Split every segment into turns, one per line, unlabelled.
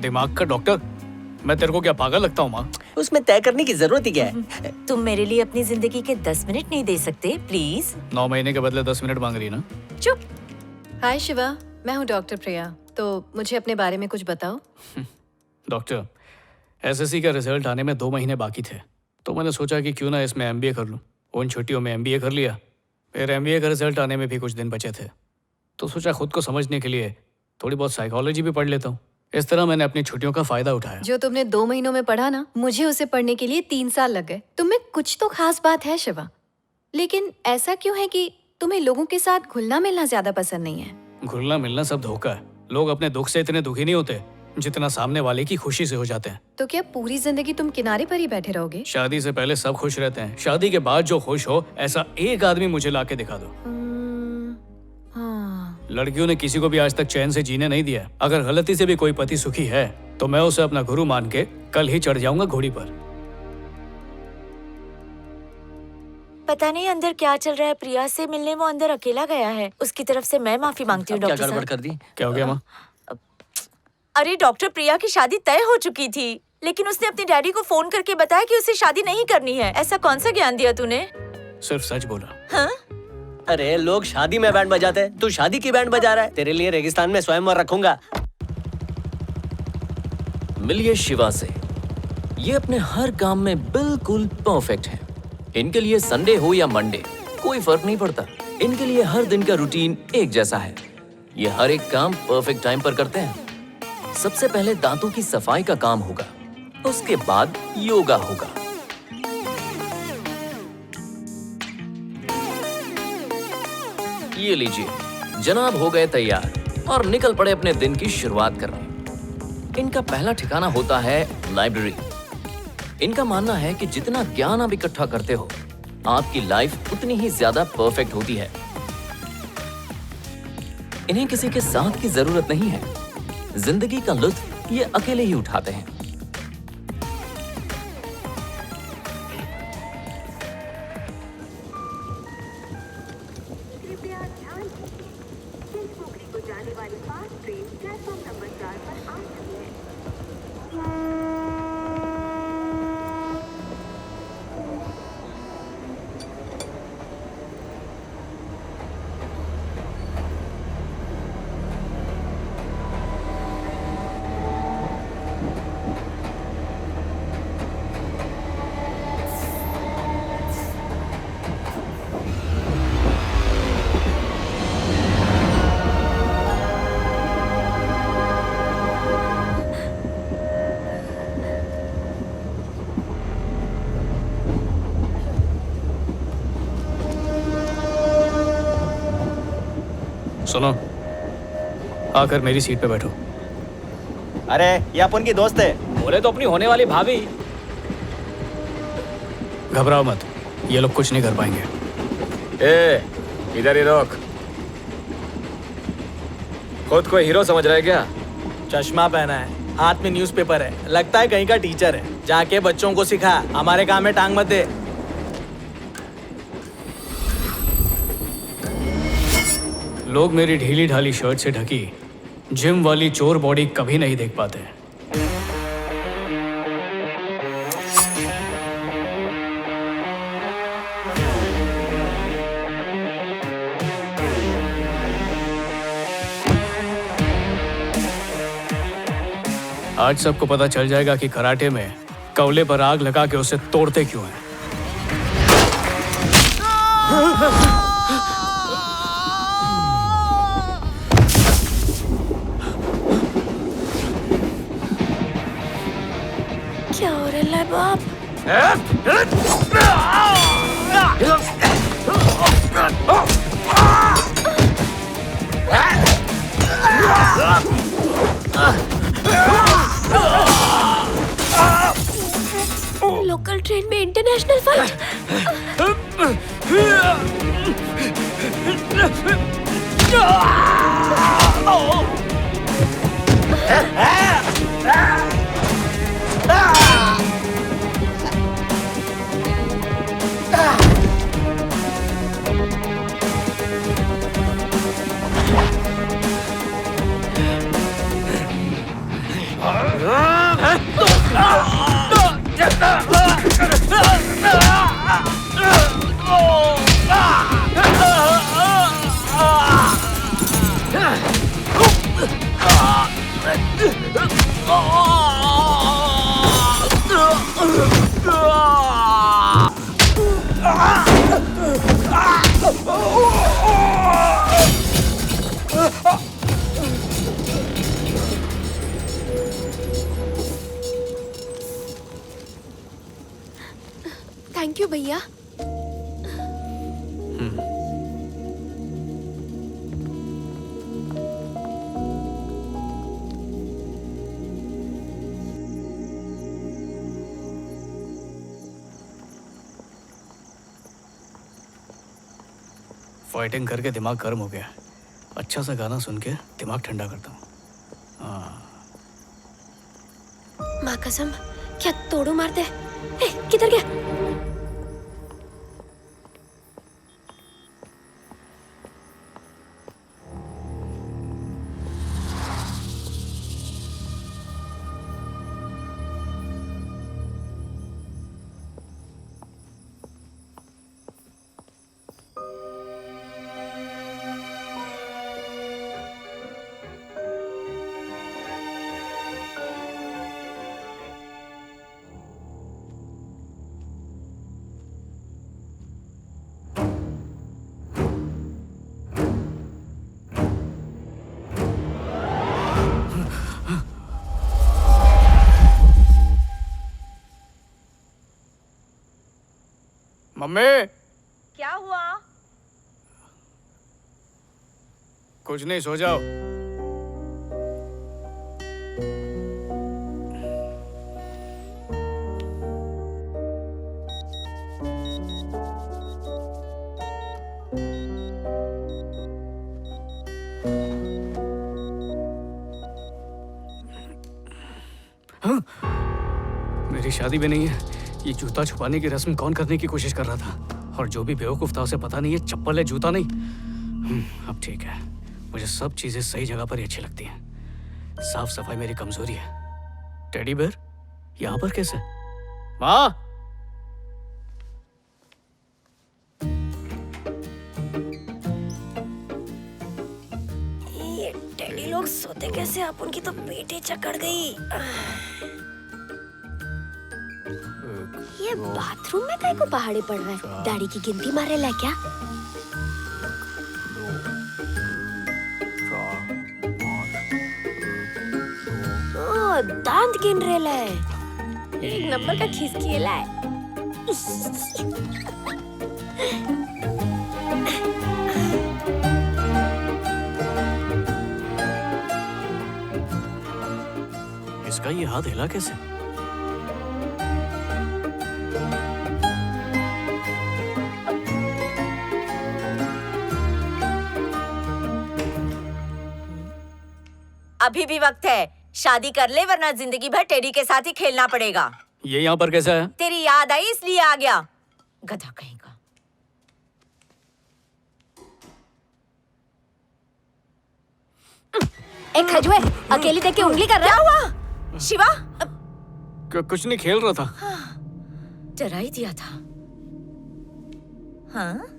दिमाग का डॉक्टर। मैं तेरे को क्या पागल लगता हूँ माँ?
उसमें तय करने की जरूरत ही क्या है?
तुम मेरे लिए अपनी जिंदगी के 10 मिनट नहीं दे सकते प्लीज?
9 महीने के बदले 10 मिनट मांग रही है ना?
चुप।
हाय शिवा, मैं हूँ डॉक्टर प्रिया। तो मुझे अपने बारे में कुछ बताओ।
डॉक्टर, एसएससी का रिजल्ट आने में 2 महीने बाकी थे, तो मैंने सोचा कि क्यों ना इसमें एमबीए कर लूँ। उन छुट्टियों में एमबीए कर लिया। फिर एमबीए का रिजल्ट आने में भी कुछ दिन बचे थे, तो सोचा खुद को समझने के लिए थोड़ी बहुत साइकोलॉजी भी पढ़ लेता हूँ। इस तरह मैंने अपनी छुट्टियों का फायदा उठाया।
जो तुमने 2 महीनों में पढ़ा ना, मुझे उसे पढ़ने के लिए 3 साल लग गए। तुम्हें कुछ तो खास बात है शिवा, लेकिन ऐसा क्यों है कि तुम्हें लोगों के साथ घुलना मिलना ज्यादा पसंद नहीं है?
घुलना मिलना सब धोखा है। लोग अपने दुख से इतने दुखी नहीं होते जितना सामने वाले की खुशी से हो जाते हैं।
तो क्या पूरी जिंदगी तुम किनारे पर ही बैठे रहोगे?
शादी से पहले सब खुश रहते हैं, शादी के बाद जो खुश हो ऐसा एक आदमी मुझे ला के दिखा दो।
हाँ।
लड़कियों ने किसी को भी आज तक चैन से जीने नहीं दिया। अगर गलती से भी कोई पति सुखी है तो मैं उसे अपना गुरु मान के कल ही चढ़ जाऊंगा घोड़ी पर।
पता नहीं अंदर क्या चल रहा है। प्रिया से मिलने वो अंदर अकेला गया है। उसकी तरफ से मैं माफी मांगती हूँ
क्या
डॉक्टर
गड़बड़
साहब।
कर दी?
क्या हो गया माँ?
अरे डॉक्टर, प्रिया की शादी तय हो चुकी थी, लेकिन उसने अपने डैडी को फोन करके बताया कि उसे शादी नहीं करनी है। ऐसा कौन सा ज्ञान दिया तूने?
सिर्फ सच बोला।
हाँ?
अरे लोग शादी में बैंड बजाते हैं, तू शादी की बैंड बजा रहा है। तेरे लिए रेगिस्तान में स्वयंवर रखूंगा।
मिलिए शिवा से। ये अपने हर काम में बिल्कुल परफेक्ट है। इनके लिए संडे हो या मंडे कोई फर्क नहीं पड़ता। इनके लिए हर दिन का रूटीन एक जैसा है। ये हर एक काम परफेक्ट टाइम पर करते हैं। सबसे पहले दांतों की सफाई का काम होगा, उसके बाद योगा होगा। ये लीजिए, जनाब हो गए तैयार और निकल पड़े अपने दिन की शुरुआत करने। इनका पहला ठिकाना होता है लाइब्रेरी। इनका मानना है कि जितना ज्ञान आप इकट्ठा करते हो, आपकी लाइफ उतनी ही ज्यादा परफेक्ट होती है। इन्हें किसी के साथ की जरूरत नहीं है। जिंदगी का लुत्फ ये अकेले ही उठाते हैं।
कृपया ध्यान दीजिए, सिलपोखरी को जाने वाली फास्ट ट्रेन प्लेटफॉर्म नंबर 4 पर आ चुकी है।
सुनो, आकर मेरी सीट पे बैठो।
अरे ये अपन की दोस्त है।
बोले तो अपनी होने वाली भाभी। घबराओ मत, ये लोग कुछ नहीं कर पाएंगे।
इधर ही रोक। खुद को हीरो समझ रहा है क्या?
चश्मा पहना है, हाथ में न्यूज़पेपर है, लगता है कहीं का टीचर है। जाके बच्चों को सिखा, हमारे काम में टांग मत दे।
लोग मेरी ढीली ढाली शर्ट से ढकी जिम वाली चोर बॉडी कभी नहीं देख पाते। आज सबको पता चल जाएगा कि कराटे में कवले पर आग लगा के उसे तोड़ते क्यों हैं।
क्या हो रहा है बाप? लोकल ट्रेन में इंटरनेशनल फाइट।
भैया।
फाइटिंग करके दिमाग गर्म हो गया। अच्छा सा गाना सुन के दिमाग ठंडा करता हूँ।
माँ कसम, क्या तोड़ू मारते? ए, किधर गया?
मम्मी,
क्या हुआ?
कुछ नहीं, सो जाओ। हाँ? मेरी शादी भी नहीं है। ये जूता छुपाने की रस्म कौन करने की कोशिश कर रहा था? और जो भी बेवकूफ था उसे पता नहीं है चप्पल है, जूता नहीं। अब ठीक है, मुझे सब चीजें सही जगह पर ही अच्छी लगती हैं। साफ सफाई मेरी कमजोरी है। टेडी बेयर यहाँ पर कैसे? माँ,
ये टेडी लोग सोते कैसे? आप उनकी तो पेट ही चकड़ गई। ये बाथरूम में काहे को पहाड़े पड़ रहा है? दाढ़ी की गिनती मारे ला क्या? ओ, दांत गिन रहे ला है। एक नंबर का खिसकिएला है।
इसका ये हाथ हिला कैसे?
अभी भी वक्त है, शादी कर ले वरना जिंदगी भर टेडी के साथ ही खेलना पड़ेगा।
ये यहाँ पर कैसा है?
तेरी याद आई इसलिए आ गया, गधा कहीं का।
एक खजुए, अकेली देख के उंगली कर रहा है।
क्या हुआ? शिवा,
कुछ नहीं, खेल रहा था।
डरा ही दिया था। हाँ?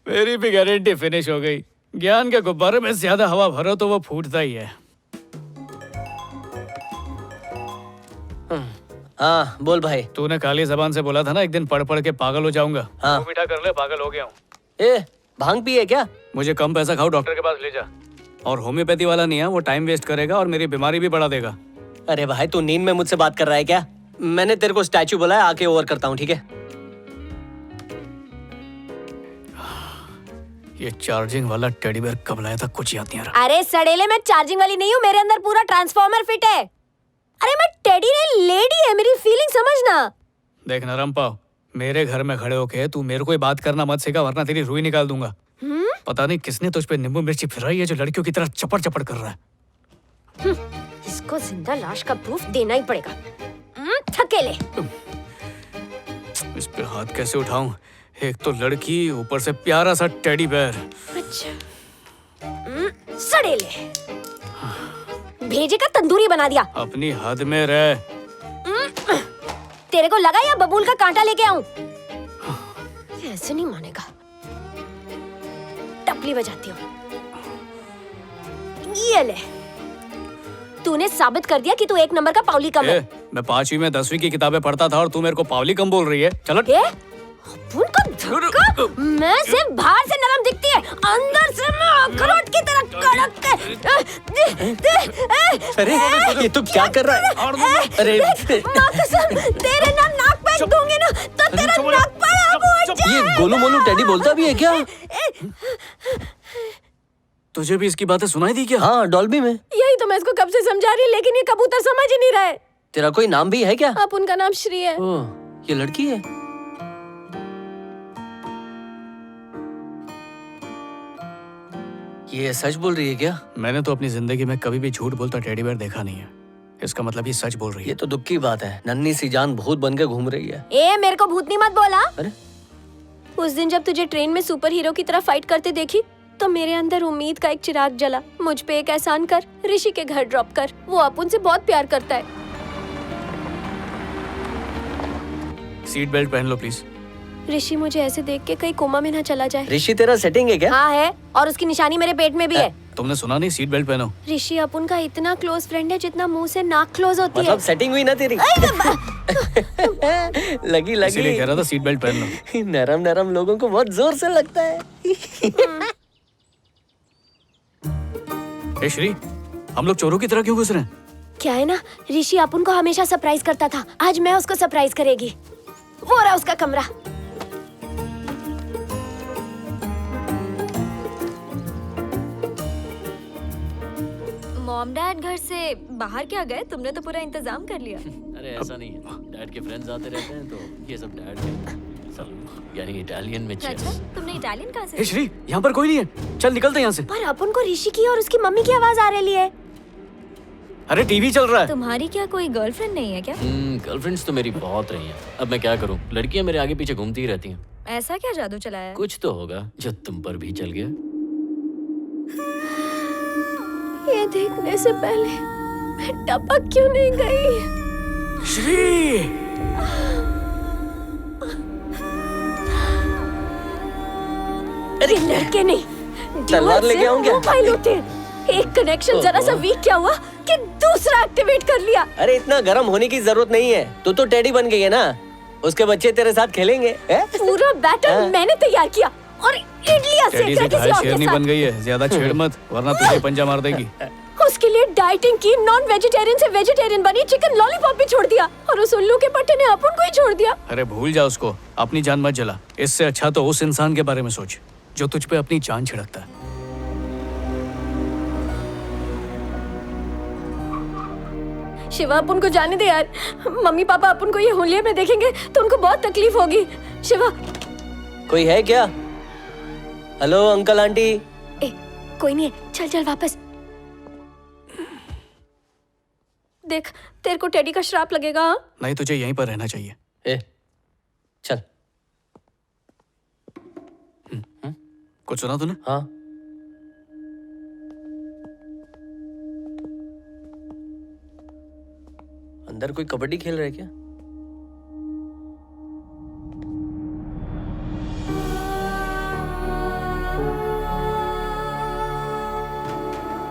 मेरी भी गारंटी फिनिश हो गई। ज्ञान के गुब्बारे में ज्यादा हवा भरो तो वो फूटता ही है।
हाँ बोल भाई।
तूने काली जबान से बोला था ना एक दिन पढ़ पढ़ के पागल हो जाऊंगा।
हाँ।
वो मीठा कर ले, पागल हो गया हूँ।
ए, भांग पिए क्या?
मुझे कम पैसा खाओ, डॉक्टर के पास ले जा। और होम्योपैथी वाला नहीं है, वो टाइम वेस्ट करेगा और मेरी बीमारी भी बढ़ा देगा।
अरे भाई, तू नींद में मुझसे बात कर रहा है क्या? मैंने तेरे को स्टैचू बोला है, आके ओवर करता हूँ, ठीक है?
ये चार्जिंग वाला टेडी बेयर कब लाया था कुछ याद नहीं आ रहा।
अरे सड़ेले, मैं चार्जिंग वाली नहीं हूँ, मेरे अंदर पूरा ट्रांसफॉर्मर फिट है। अरे मैं टेडी नहीं, लेडी है, मेरी फीलिंग समझना।
देख नरम पाव, मेरे घर में खड़े होके तू मेरे को बात करना मत सिखा वरना तेरी रुई निकाल दूंगा। पता नहीं किसने तुझ पे नींबू मिर्ची फिराई है जो लड़कियों की तरह चपड़ चपड़ कर रहा है।
इसको जिंदा लाश का प्रूफ देना ही पड़ेगा। थकेले।
इस पे हाथ कैसे उठाऊं? एक तो लड़की, ऊपर से प्यारा सा टेडी बेयर।
अच्छा। सड़ेले। भेजे का तंदूरी बना दिया।
अपनी हद में रह।
तेरे को लगा या बबूल का कांटा लेके आऊं? ऐसे नहीं मानेगा। टपली बजाती हूँ। ये ले। तूने साबित कर दिया कि तू एक नंबर का पावली कम है।
मैं 5वीं में 10वीं की किताबें पढ़ता था और तू मेरे को पावली कम बोल रही है? चलो।
उनका धक्का मैं सिर्फ बाहर से नरम दिखती है, अंदर से मैं अखरोट की तरह कड़क
अरे ये तो क्या कर रहा है? अरे
माँ कसम, तेरे ना नाक पे दूंगी ना तो तेरा नाक बड़ा हो जाए।
ये गोलू मोलू टेडी बोलता भी है क्या?
तुझे भी इसकी बातें सुनाई दी क्या?
हाँ, डॉल्बी में।
यही तो मैं इसको कब से समझा रही, लेकिन ये कबूतर समझ ही नहीं रहा है।
तेरा कोई नाम भी है क्या?
अब उनका नाम श्री है।
ओह, ये लड़की है। ये सच बोल रही है क्या?
मैंने तो अपनी जिंदगी में कभी भी झूठ बोलता टेडी बेयर देखा नहीं है। इसका मतलब ये सच बोल रही
ये
है।
तो दुख की बात है, नन्ही सी जान भूत बन के घूम रही है।
ए मेरे को भूतनी मत बोला।
अरे
उस दिन जब तुझे ट्रेन में सुपर हीरो की तरह फाइट करते देखी तो मेरे अंदर उम्मीद का एक चिराग जला। मुझ पे एक एहसान कर, ऋषि के घर ड्रॉप कर। वो अपुन से बहुत प्यार करता है।
सीट बेल्ट पहन लो प्लीज।
ऋषि मुझे ऐसे देख के कहीं कोमा में ना चला जाए।
ऋषि तेरा सेटिंग है क्या?
हाँ है, और उसकी निशानी मेरे पेट में भी है।
तुमने सुना नहीं? सीट बेल्ट पहनो।
ऋषि अपुन का इतना क्लोज फ्रेंड है जितना मुंह से नाक क्लोज होती
मतलब
है।
सेटिंग हुई ना तेरी? लगी
इसीलिए कह
लगी।
रहा था सीट बेल्ट पहन लो।
नरम नरम लोगों को बहुत जोर से लगता है।
ए श्री, हम लोग चोरों की तरह क्यों घुस रहे हैं?
क्या है ना, ऋषि अपुन को हमेशा सरप्राइज करता था, आज मैं उसको सरप्राइज करेगी। वो रहा उसका कमरा।
मॉम डैड घर से बाहर क्या गए? तुमने तो पूरा इंतजाम कर लिया।
अरे ऐसा नहीं है, डैड के फ्रेंड्स आते रहते हैं तो ये सब डैड के सब, यानी इटालियन में
अच्छा,
चेस।
तुमने इटालियन कहाँ से?
ए श्री, यहाँ पर कोई नहीं है, चल निकलते हैं यहाँ से।
पर अपुन को ऋषि की और उसकी मम्मी की आवाज आ रही है।
अरे टीवी चल रहा है।
तुम्हारी क्या कोई गर्लफ्रेंड नहीं है क्या?
गर्लफ्रेंड्स तो मेरी बहुत रही हैं। अब मैं क्या करूं, लड़कियां मेरे आगे पीछे घूमती ही रहती हैं।
ऐसा क्या जादू चलाया?
कुछ तो होगा जो तुम पर भी चल गया।
ये देखने से पहले मैं टपक क्यों नहीं गई?
श्री,
अरे लड़के नहीं,
तलवार लेके आऊं क्या?
मोबाइल होते हैं। एक कनेक्शन जरा सा वीक क्या हुआ कि दूसरा एक्टिवेट कर लिया।
अरे इतना गर्म होने की जरूरत नहीं है, तू तो टेडी बन गई है ना, उसके बच्चे तेरे साथ खेलेंगे।
पूरा बैटर मैंने तैयार किया और इडलियां
टेडी
सेक
से
रहा किसी
घायल
और के
शेरनी
साथ।
बन गई है। ज्यादा छेड़ मत, वरना तुझे पंजा मार देगी।
उसके लिए डाइटिंग की, नॉन वेजिटेरियन से वेजिटेरियन बनी, चिकन लॉलीपॉप भी छोड़ दिया और उस उल्लू के पट्टे ने अपुन को ही छोड़ दिया।
अरे भूल जा उसको, अपनी जान मत जला। इससे अच्छा तो उस इंसान के बारे में सोच जो तुझ पे अपनी जान छिड़कता है।
शिवा अपुन को जाने दे यार। मम्मी पापा अपुन को ये होलिये में देखेंगे तो उनको बहुत तकलीफ होगी। शिवा।
कोई है क्या? Hello uncle aunty.
ए, कोई नहीं है, चल चल वापस। देख तेरे को टेडी का श्राप लगेगा। हाँ?
नहीं, तुझे यहीं पर रहना चाहिए।
ए, चल।
कुछ सुना तूने?
हाँ, अंदर कोई कबड्डी खेल रहा है क्या?